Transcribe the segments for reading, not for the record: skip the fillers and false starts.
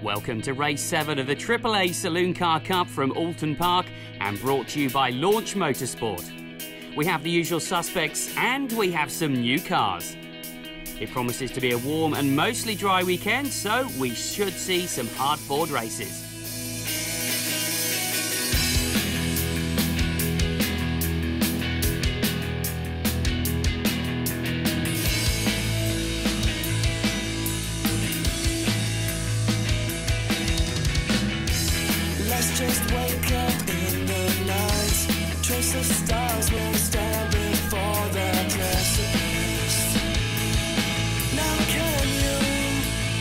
Welcome to race 7 of the AAA Saloon Cup from Oulton Park and brought to you by Launch Motorsport. We have the usual suspects and we have some new cars. It promises to be a warm and mostly dry weekend, so we should see some hard-fought races. Let's just wake up in the night, trace the stars when stand before the precipice. Now can you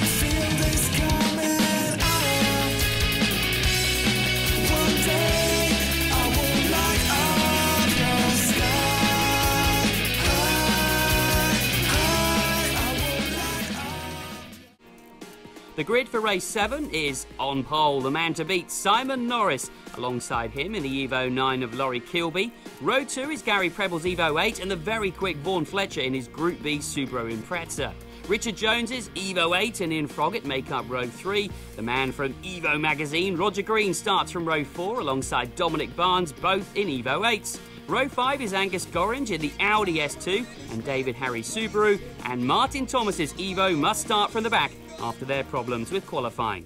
feel this coming up? One day I will light up your sky. I will light up. The grid for race 7 is on pole, the man to beat, Simon Norris. Alongside him in the Evo 9 of Laurie Kilby. Row 2 is Gary Prebble's Evo 8 and the very quick Vaughan Fletcher in his Group B Subaru Impreza. Richard Jones's Evo 8 and Ian Froggatt make up Row 3. The man from Evo magazine, Roger Green, starts from Row 4 alongside Dominic Barnes, both in Evo 8s. Row 5 is Angus Gorringe in the Audi S2 and David Harry Subaru, and Martin Thomas's Evo must start from the back after their problems with qualifying.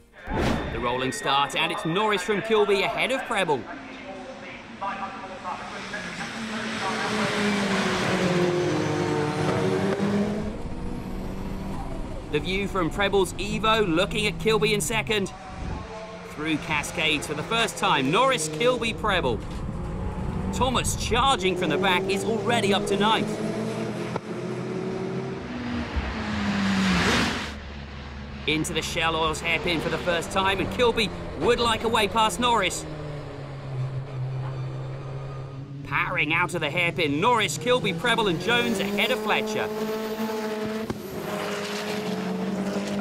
The rolling start, and it's Norris from Kilby ahead of Prebble. The view from Prebble's Evo, looking at Kilby in second. Through Cascades for the first time, Norris, Kilby, Prebble. Thomas, charging from the back, is already up to 9th. Into the Shell Oils hairpin for the first time, and Kilby would like a way past Norris. Powering out of the hairpin, Norris, Kilby, Prebble and Jones ahead of Fletcher.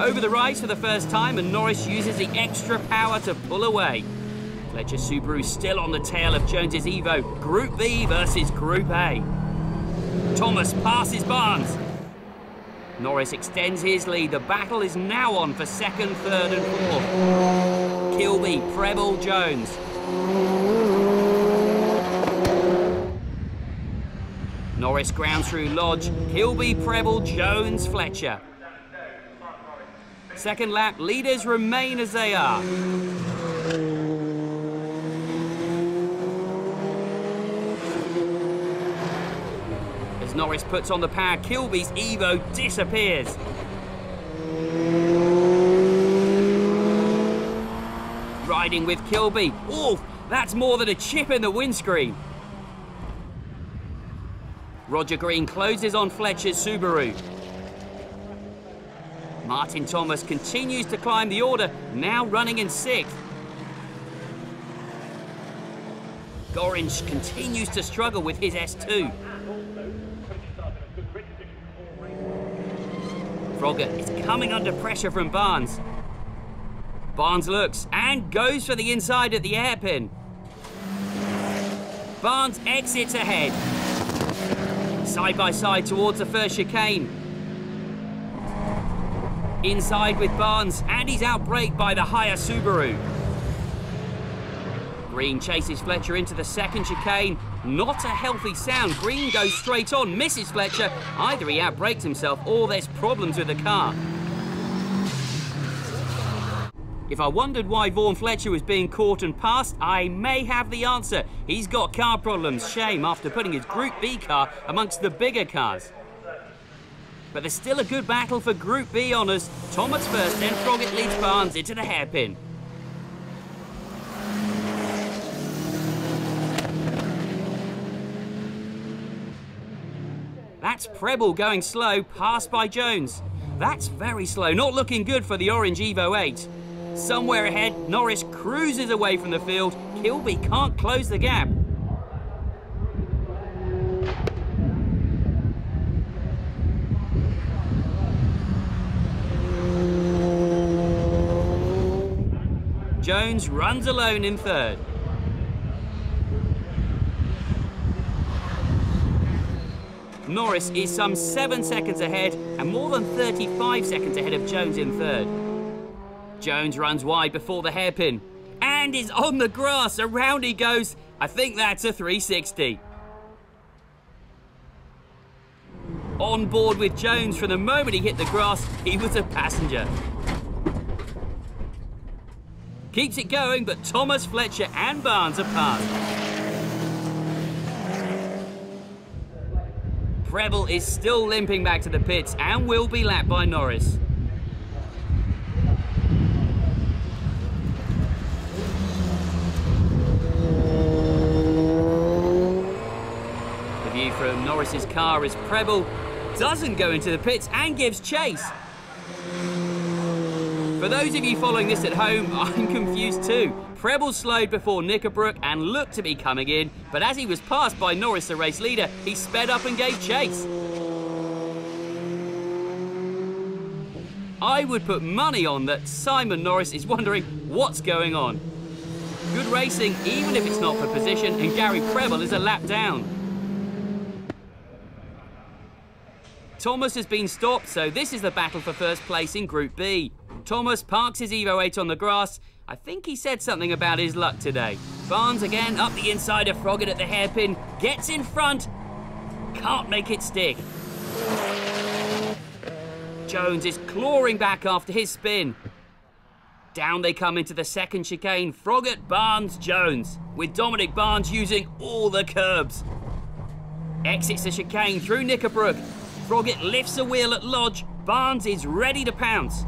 Over the rise for the first time, and Norris uses the extra power to pull away. Fletcher Subaru still on the tail of Jones's Evo. Group B versus Group A. Thomas passes Barnes. Norris extends his lead. The battle is now on for second, third and fourth. Kilby, Prebble, Jones. Norris grounds through Lodge. Kilby, Prebble, Jones, Fletcher. Second lap, leaders remain as they are. Norris puts on the power, Kilby's Evo disappears. Riding with Kilby. Oh, that's more than a chip in the windscreen. Roger Green closes on Fletcher's Subaru. Martin Thomas continues to climb the order, now running in 6th. Gorringe continues to struggle with his S2. Froggatt is coming under pressure from Barnes. Barnes looks and goes for the inside at the hairpin. Barnes exits ahead. Side by side towards the first chicane. Inside with Barnes, and he's outbraked by the higher Subaru. Green chases Fletcher into the second chicane. Not a healthy sound. Green goes straight on, misses Fletcher. Either he outbrakes himself or there's problems with the car. If I wondered why Vaughan Fletcher was being caught and passed, I may have the answer. He's got car problems. Shame after putting his Group B car amongst the bigger cars. But there's still a good battle for Group B honours. Thomas first, then Froggatt leads Barnes into the hairpin. That's Prebble going slow, passed by Jones. That's very slow, not looking good for the orange Evo 8. Somewhere ahead, Norris cruises away from the field. Kilby can't close the gap. Jones runs alone in 3rd. Norris is some 7 seconds ahead and more than 35 seconds ahead of Jones in 3rd. Jones runs wide before the hairpin and is on the grass. Around he goes. I think that's a 360. On board with Jones from the moment he hit the grass, he was a passenger. Keeps it going, but Thomas, Fletcher and Barnes are passed. Prebble is still limping back to the pits and will be lapped by Norris. The view from Norris's car is Prebble doesn't go into the pits and gives chase. For those of you following this at home, I'm confused too. Prebble slowed before Knickerbrook and looked to be coming in, but as he was passed by Norris, the race leader, he sped up and gave chase. I would put money on that Simon Norris is wondering what's going on. Good racing, even if it's not for position, and Gary Prebble is a lap down. Thomas has been stopped, so this is the battle for first place in Group B. Thomas parks his Evo 8 on the grass. I think he said something about his luck today. Barnes again up the inside of Froggatt at the hairpin, gets in front, can't make it stick. Jones is clawing back after his spin. Down they come into the second chicane. Froggatt, Barnes, Jones, with Dominic Barnes using all the curbs. Exits the chicane through Knickerbrook. Froggatt lifts a wheel at Lodge. Barnes is ready to pounce.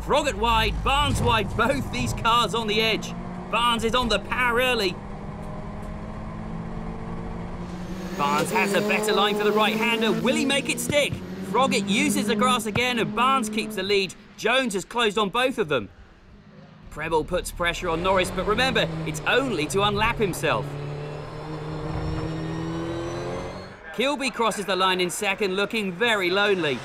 Froggatt wide, Barnes wide, both these cars on the edge. Barnes is on the power early. Barnes has a better line for the right-hander. Will he make it stick? Froggatt uses the grass again and Barnes keeps the lead. Jones has closed on both of them. Prebble puts pressure on Norris, but remember, it's only to unlap himself. Kilby crosses the line in second, looking very lonely.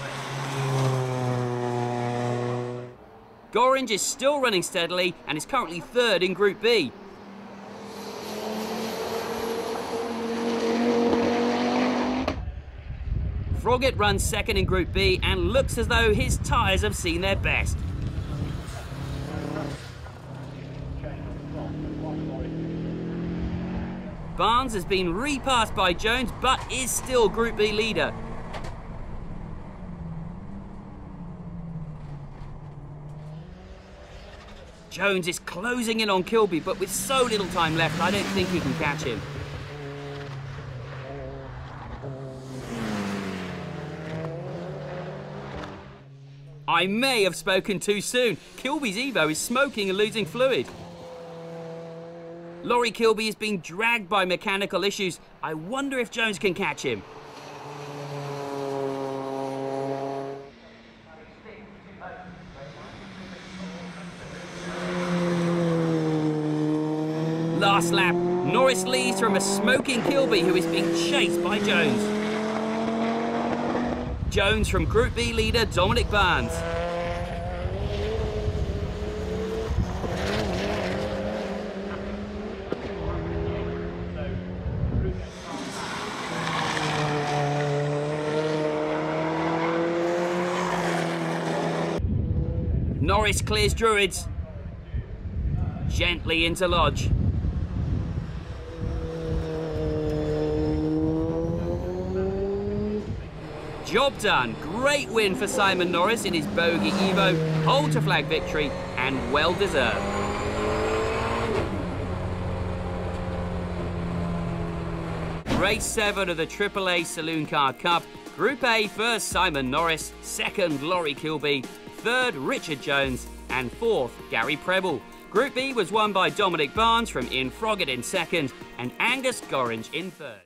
Gorringe is still running steadily and is currently third in Group B. Froggatt runs second in Group B and looks as though his tyres have seen their best. Barnes has been repassed by Jones, but is still Group B leader. Jones is closing in on Kilby, but with so little time left, I don't think he can catch him. I may have spoken too soon. Kilby's Evo is smoking and losing fluid. Laurie Kilby is being dragged by mechanical issues. I wonder if Jones can catch him. Last lap, Norris leads from a smoking Kilby who is being chased by Jones. Jones from Group B leader Dominic Barnes. Norris clears Druids. Gently into Lodge. Job done. Great win for Simon Norris in his bogey Evo. Pole to flag victory and well deserved. Race 7 of the AAA Saloon Cup. Group A first Simon Norris, second Laurie Kilby, third Richard Jones and fourth Gary Prebble. Group B was won by Dominic Barnes from Ian Froggatt in second and Angus Gorringe in third.